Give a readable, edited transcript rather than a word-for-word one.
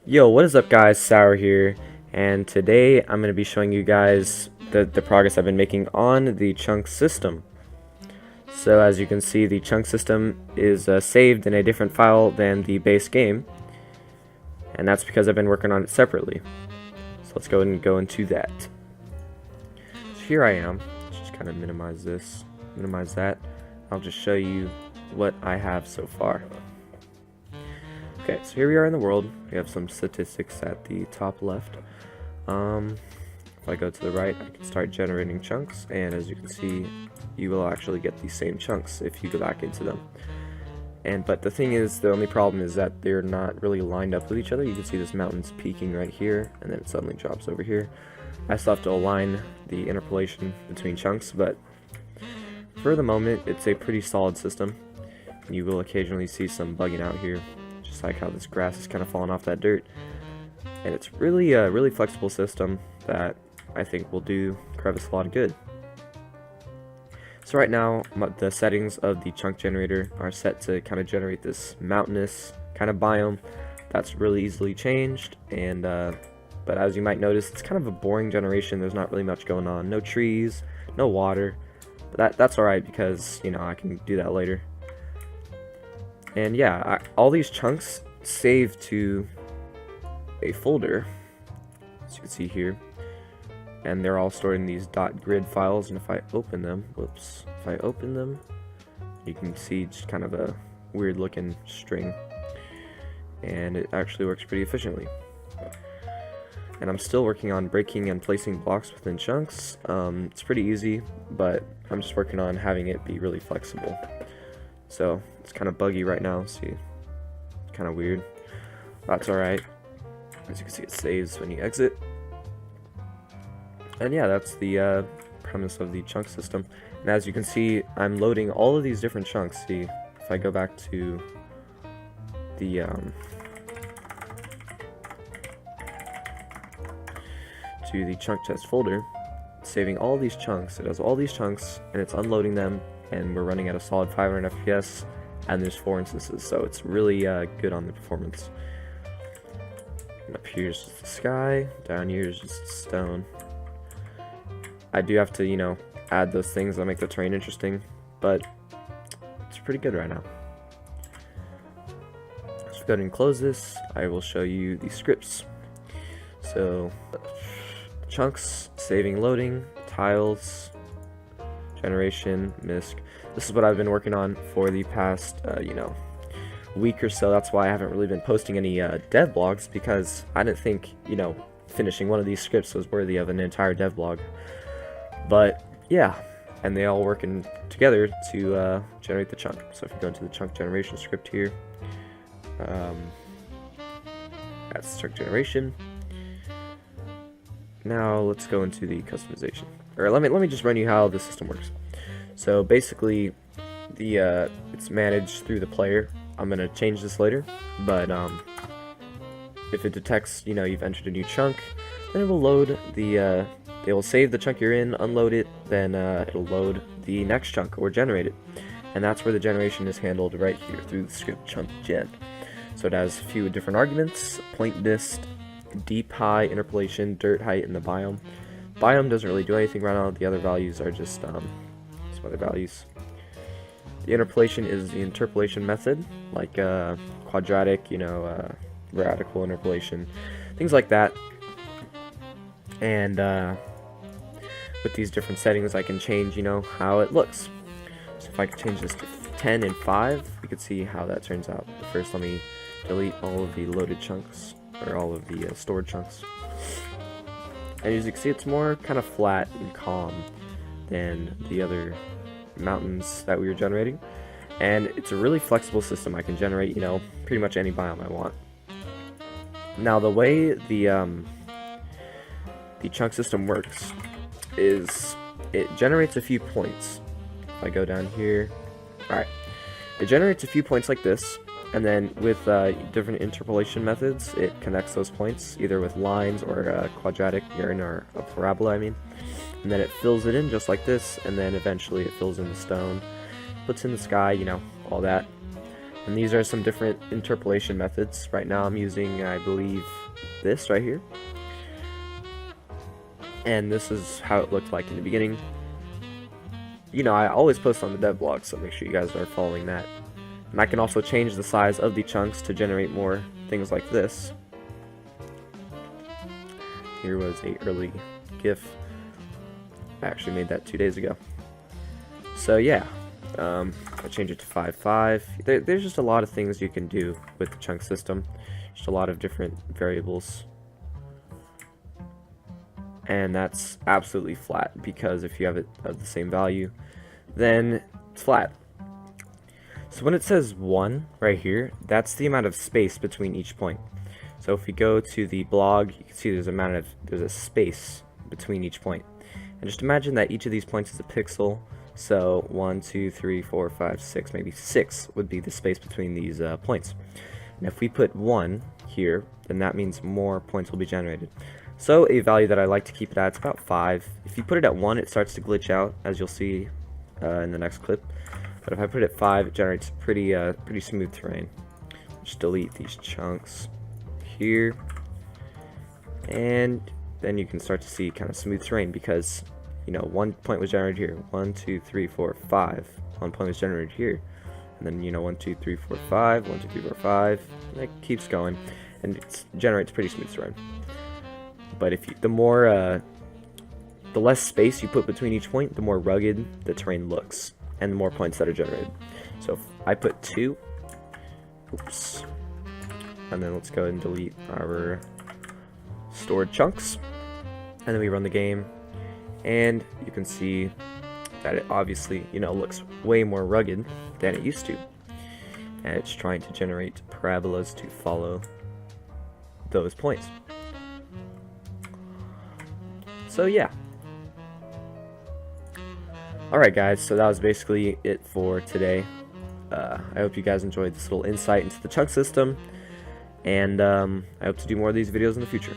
Yo, what is up guys, Sour here, and today I'm going to be showing you guys the progress I've been making on the chunk system. So as you can see, the chunk system is saved in a different file than the base game, and that's because I've been working on it separately. So let's go ahead and go into that. So here I am. Let's just kind of minimize this, minimize that. I'll just show you what I have so far. Okay, so here we are in the world. We have some statistics at the top left. If I go to the right, I can start generating chunks, and as you can see, you will actually get the same chunks if you go back into them. But the thing is, the only problem is that they're not really lined up with each other. You can see this mountain's peaking right here, and then it suddenly drops over here. I still have to align the interpolation between chunks, but for the moment, it's a pretty solid system. You will occasionally see some bugging out here, just like how this grass is kind of falling off that dirt. And it's really a really flexible system that I think will do Crevis a lot of good. So right now, the settings of the chunk generator are set to kind of generate this mountainous kind of biome that's really easily changed. And but as you might notice, it's kind of a boring generation. There's not really much going on. No trees, no water. But that's alright, because, you know, I can do that later. And yeah, all these chunks save to a folder, as you can see here, and they're all stored in these .grid files. And if I open them, if I open them, you can see just kind of a weird looking string, and it actually works pretty efficiently. And I'm still working on breaking and placing blocks within chunks. It's pretty easy, but I'm just working on having it be really flexible. So it's kind of buggy right now, see, kind of weird. That's alright. As you can see, it saves when you exit. And yeah, that's the premise of the chunk system. And as you can see, I'm loading all of these different chunks. See, if I go back to the chunk test folder, it's saving all these chunks. It has all these chunks, and it's unloading them, and we're running at a solid 500 FPS, and there's 4 instances, so it's really good on the performance. And up here is just the sky, down here is just stone. I do have to, you know, add those things that make the terrain interesting, but it's pretty good right now. So go ahead and close this. I will show you the scripts. So chunks, saving, loading, tiles, generation, misc. This is what I've been working on for the past, you know, week or so. That's why I haven't really been posting any dev blogs, because I didn't think, you know, finishing one of these scripts was worthy of an entire dev blog. But yeah, and they all working together to generate the chunk. So if you go into the chunk generation script here, that's chunk generation. Now let's go into the customization. Or let me just run you how the system works. So basically, it's managed through the player. I'm gonna change this later, but if it detects, you know, you've entered a new chunk, then it will load the. It will save the chunk you're in, unload it, then it'll load the next chunk or generate it, and that's where the generation is handled right here through the script chunk gen. So it has a few different arguments: point dist, deep, high, interpolation, dirt height, and the biome. Biome doesn't really do anything right now. The other values are just some other values. The interpolation is the interpolation method, like quadratic, you know, radical interpolation, things like that. And with these different settings, I can change, you know, how it looks. So if I could change this to 10 and 5, we could see how that turns out. But first, let me delete all of the loaded chunks, or all of the stored chunks. And as you can see, it's more kind of flat and calm than the other mountains that we were generating. And it's a really flexible system. I can generate, you know, pretty much any biome I want. Now, the way the chunk system works is it generates a few points. If I go down here, alright, it generates a few points like this, and then with different interpolation methods, it connects those points either with lines or a quadratic yarn, or a parabola, I mean, and then it fills it in just like this, and then eventually it fills in the stone, puts in the sky, you know, all that. And these are some different interpolation methods. Right now I'm using, I believe, this right here. And this is how it looked like in the beginning. You know, I always post on the dev blog, so make sure you guys are following that. And I can also change the size of the chunks to generate more things like this. Here was a early GIF. I actually made that 2 days ago. So yeah, I change it to 5.5. There's just a lot of things you can do with the chunk system. Just a lot of different variables. And that's absolutely flat, because if you have it of the same value, then it's flat. So when it says 1 right here, that's the amount of space between each point. So if we go to the blog, you can see there's a space between each point. And just imagine that each of these points is a pixel. So 1, 2, 3, 4, 5, 6, maybe 6 would be the space between these points. And if we put 1 here, then that means more points will be generated. So a value that I like to keep it at is about 5. If you put it at 1, it starts to glitch out, as you'll see in the next clip. But if I put it at 5, it generates pretty smooth terrain. Just delete these chunks here, and then you can start to see kind of smooth terrain, because you know, 1 point was generated here, 1, 2, 3, 4, 5. 1 point was generated here, and then, you know, 1, 2, 3, 4, 5, 1, 2, 3, 4, 5, and it keeps going, and it generates pretty smooth terrain. But if you, the less space you put between each point, the more rugged the terrain looks, and the more points that are generated. So if I put 2, oops, and then let's go ahead and delete our stored chunks, and then we run the game, and you can see that it obviously, you know, looks way more rugged than it used to, and it's trying to generate parabolas to follow those points. So yeah. Alright guys, so that was basically it for today. I hope you guys enjoyed this little insight into the chunk system, and I hope to do more of these videos in the future.